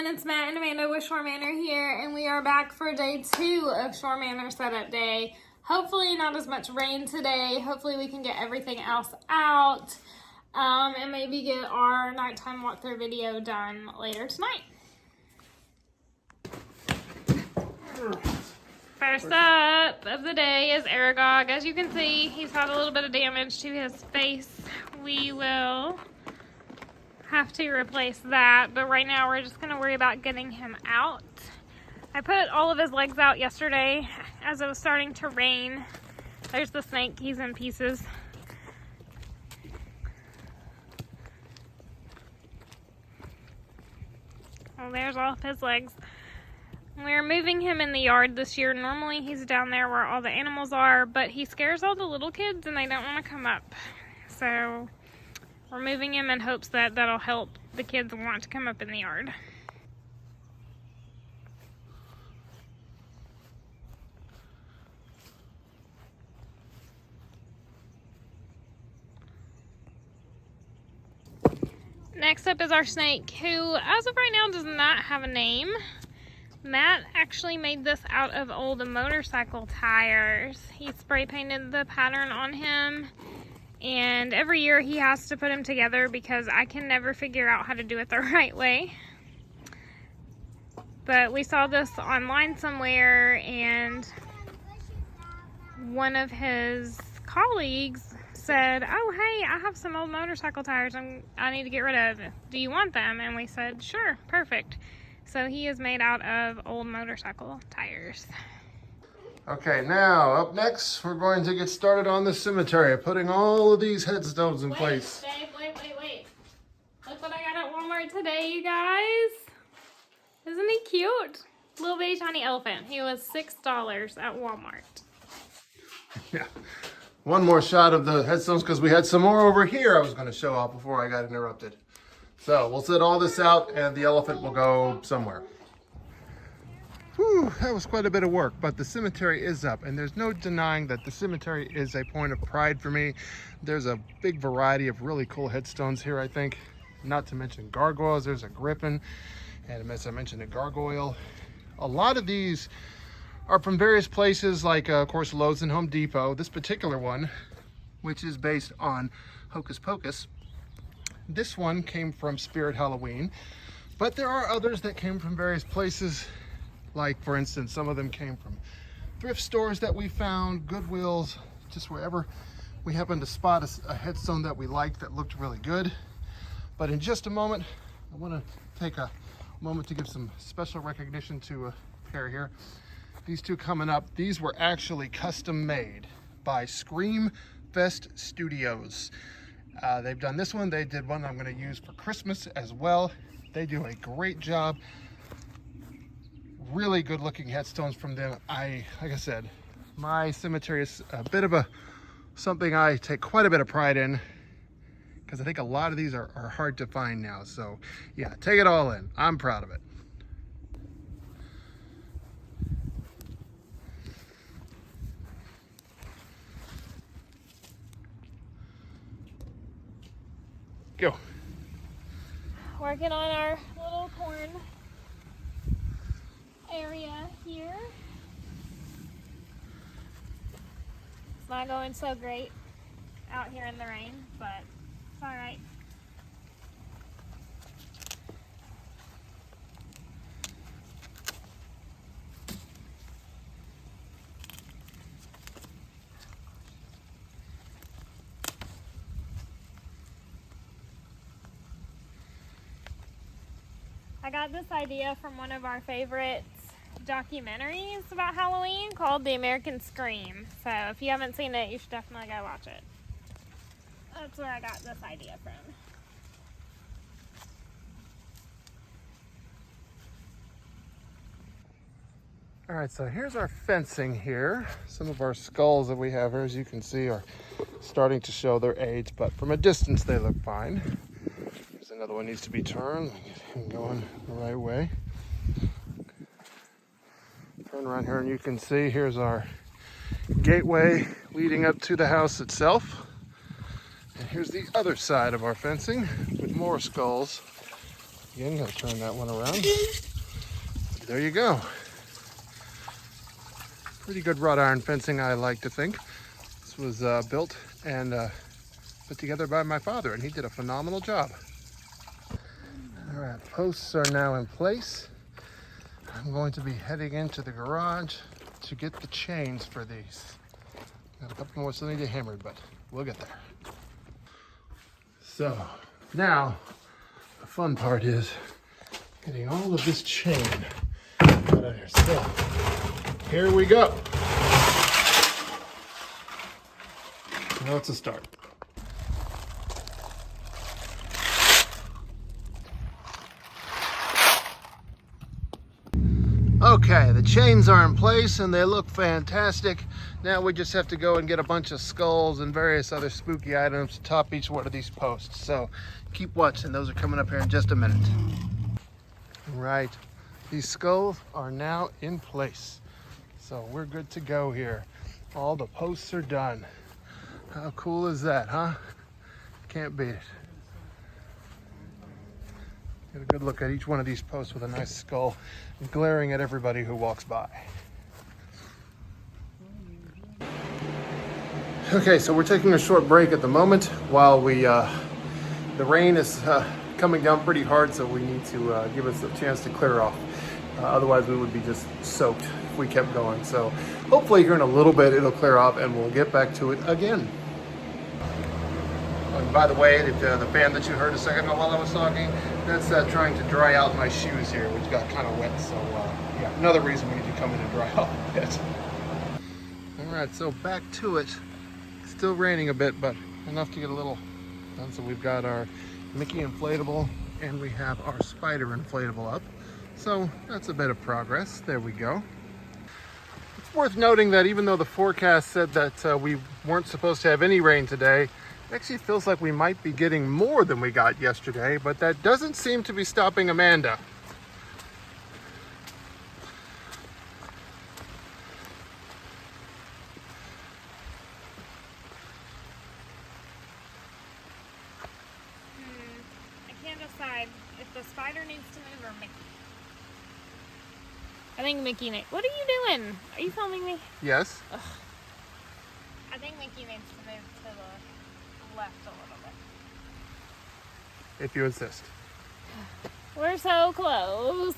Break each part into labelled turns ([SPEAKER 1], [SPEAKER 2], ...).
[SPEAKER 1] everyone, it's Matt and Amanda with Shore Manor here, and we are back for day 2 of Shore Manor setup day. Hopefully not as much rain today. Hopefully we can get everything else out, and maybe get our nighttime walkthrough video done later tonight. First up of the day is Aragog. As you can see, he's had a little bit of damage to his face. We will have to replace that, but right now we're just going to worry about getting him out. I put all of his legs out yesterday as it was starting to rain. There's the snake, he's in pieces. Well, there's all of his legs. We're moving him in the yard this year. Normally he's down there where all the animals are, but he scares all the little kids and they don't want to come up. So we're moving him in hopes that that'll help the kids want to come up in the yard. Next up is our snake, who as of right now does not have a name. Matt actually made this out of old motorcycle tires. He spray painted the pattern on him, and every year he has to put them together because I can never figure out how to do it the right way. But we saw this online somewhere, and one of his colleagues said, "Oh, hey, I have some old motorcycle tires I need to get rid of. Do you want them?" And we said, "Sure, perfect." So he is made out of old motorcycle tires.
[SPEAKER 2] Okay, now up next, we're going to get started on the cemetery, putting all of these headstones in place.
[SPEAKER 1] Dave, wait. Look what I got at Walmart today, you guys. Isn't he cute? Little bitty tiny elephant. He was $6 at Walmart.
[SPEAKER 2] Yeah. One more shot of the headstones because we had some more over here I was going to show off before I got interrupted. So we'll set all this out and the elephant will go somewhere. Whew, that was quite a bit of work, but the cemetery is up, and there's no denying that the cemetery is a point of pride for me. There's a big variety of really cool headstones here, I think. Not to mention gargoyles. There's a griffin, and as I mentioned, a gargoyle. A lot of these are from various places, like, of course, Lowe's and Home Depot. This particular one, which is based on Hocus Pocus, this one came from Spirit Halloween, but there are others that came from various places. Like, for instance, some of them came from thrift stores that we found, Goodwills, just wherever we happened to spot a headstone that we liked that looked really good. But in just a moment, I want to take a moment to give some special recognition to a pair here. These two coming up, these were actually custom made by Scream Fest Studios. They've done this one. They did one I'm going to use for Christmas as well. They do a great job. Really good looking headstones from them. Like I said, my cemetery is a bit of something I take quite a bit of pride in, because I think a lot of these are hard to find now. So yeah, take it all in. I'm proud of it. Go.
[SPEAKER 1] Working on our little corn area here. It's not going so great out here in the rain, but it's all right. I got this idea from one of our favorite documentaries about Halloween called The American Scream. So if you haven't seen it, you should definitely go watch it. That's where I got this idea from.
[SPEAKER 2] All right, so here's our fencing here. Some of our skulls that we have here, as you can see, are starting to show their age, but from a distance they look fine. Here's another one needs to be turned. Get him going the right way. Turn around here and you can see here's our gateway leading up to the house itself. And here's the other side of our fencing with more skulls. Again, gonna turn that one around. There you go. Pretty good wrought iron fencing, I like to think. This was built and put together by my father, and he did a phenomenal job. All right, posts are now in place. I'm going to be heading into the garage to get the chains for these. Got a couple more still need to hammer, but we'll get there. So now the fun part is getting all of this chain out of here. So here we go. Now it's a start. Okay, the chains are in place and they look fantastic. Now we just have to go and get a bunch of skulls and various other spooky items to top each one of these posts. So keep watching, those are coming up here in just a minute. Right, these skulls are now in place. So we're good to go here. All the posts are done. How cool is that, huh? Can't beat it. Get a good look at each one of these posts with a nice skull glaring at everybody who walks by. Okay, so we're taking a short break at the moment while the rain is coming down pretty hard, so we need to give us a chance to clear off. Otherwise we would be just soaked if we kept going. So hopefully here in a little bit it'll clear off and we'll get back to it again. And by the way, the fan that you heard a second ago while I was talking, that's trying to dry out my shoes here, which got kind of wet. So yeah, another reason we need to come in and dry off a bit. All right, so back to it. Still raining a bit, but enough to get a little done. So we've got our Mickey inflatable and we have our spider inflatable up. So that's a bit of progress. There we go. It's worth noting that even though the forecast said that we weren't supposed to have any rain today, it actually feels like we might be getting more than we got yesterday, but that doesn't seem to be stopping Amanda.
[SPEAKER 1] I can't decide if the spider needs to move or Mickey. I think Mickey needs. What are you doing? Are you filming me?
[SPEAKER 2] Yes.
[SPEAKER 1] Ugh. I think Mickey needs to move to the left a little bit.
[SPEAKER 2] If you insist.
[SPEAKER 1] We're so close.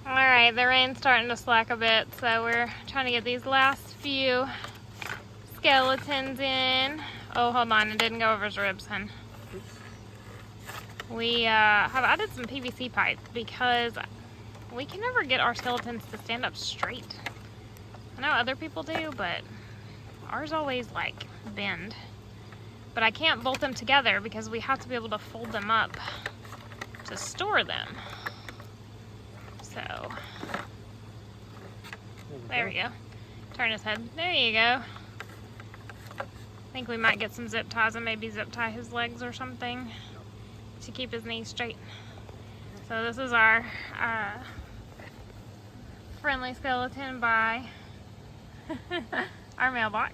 [SPEAKER 1] Alright, the rain's starting to slack a bit, so we're trying to get these last few skeletons in. Oh, hold on, it didn't go over his ribs, hun. We have added some PVC pipe because we can never get our skeletons to stand up straight. I know other people do, but ours always like bend. But I can't bolt them together because we have to be able to fold them up to store them. So, there we go. Turn his head. There you go. I think we might get some zip ties and maybe zip tie his legs or something to keep his knees straight. So this is our friendly skeleton by our mailbox.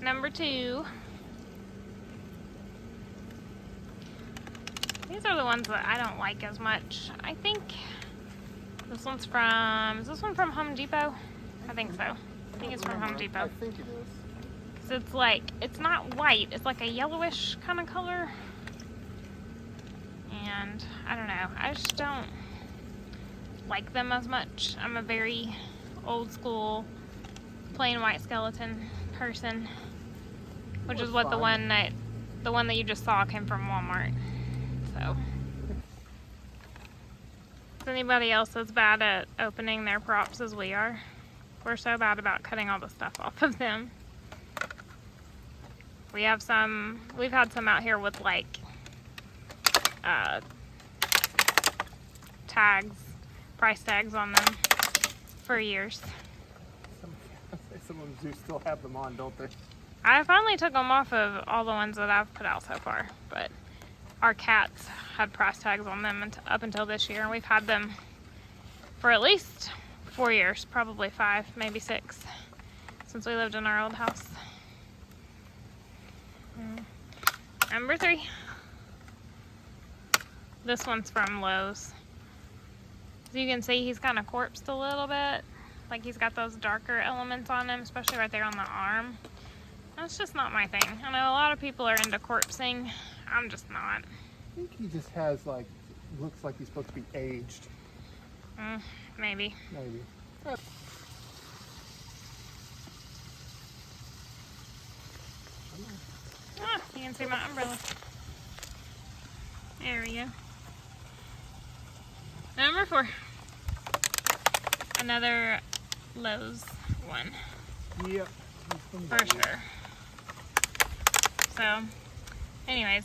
[SPEAKER 1] Number 2. These are the ones that I don't like as much. I think this one's from, is this one from Home Depot? I think so. I think it's from Home Depot.
[SPEAKER 2] I think it is.
[SPEAKER 1] So it's like, it's not white, it's like a yellowish kind of color. And I don't know, I just don't like them as much. I'm a very old school plain white skeleton person, which is what the one that you just saw came from Walmart. So is anybody else as bad at opening their props as we are? We're so bad about cutting all the stuff off of them. We've had some out here with like tags, price tags on them for years.
[SPEAKER 2] Some of them do still have them on, don't they?
[SPEAKER 1] I finally took them off of all the ones that I've put out so far, but our cats had price tags on them up until this year, and we've had them for at least 4 years, probably 5, maybe 6, since we lived in our old house. Number 3. This one's from Lowe's. As you can see, he's kind of corpsed a little bit. Like he's got those darker elements on him, especially right there on the arm. That's just not my thing. I know a lot of people are into corpsing. I'm just not.
[SPEAKER 2] I think he just has like, looks like he's supposed to be aged.
[SPEAKER 1] Maybe.
[SPEAKER 2] Maybe.
[SPEAKER 1] Ah, you can see my umbrella. There we go. Number 4. Another Lowe's one.
[SPEAKER 2] Yep.
[SPEAKER 1] For sure. So, anyways,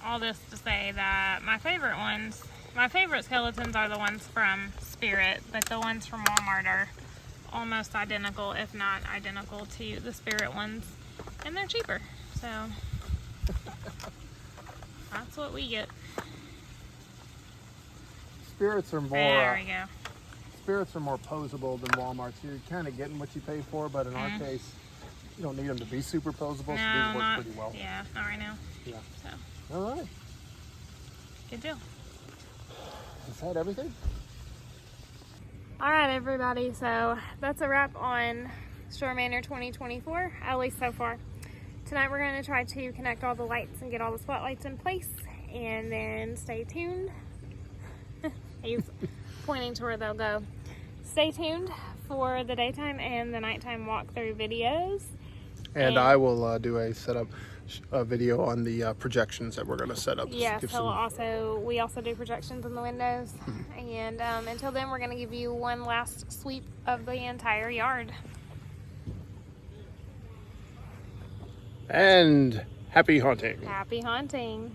[SPEAKER 1] all this to say that my favorite skeletons are the ones from Spirit, but the ones from Walmart are almost identical, if not identical to the Spirit ones, and they're cheaper. So, that's what we get.
[SPEAKER 2] Spirits are more.
[SPEAKER 1] There we go.
[SPEAKER 2] Spirits are more posable than Walmart, so you're kind of getting what you pay for, but in our case, you don't need them to be super posable, so these work pretty well.
[SPEAKER 1] Yeah, not right now.
[SPEAKER 2] Yeah.
[SPEAKER 1] So.
[SPEAKER 2] All right.
[SPEAKER 1] Good deal.
[SPEAKER 2] Is that everything?
[SPEAKER 1] All right, everybody. So that's a wrap on Store Manor 2024, at least so far. Tonight we're going to try to connect all the lights and get all the spotlights in place, and then stay tuned. He's pointing to where they'll go. Stay tuned for the daytime and the nighttime walkthrough videos.
[SPEAKER 2] And I will do a setup video on the projections that we're going to set up.
[SPEAKER 1] Yes, we also do projections in the windows. And until then, we're going to give you one last sweep of the entire yard.
[SPEAKER 2] And happy haunting.
[SPEAKER 1] Happy haunting.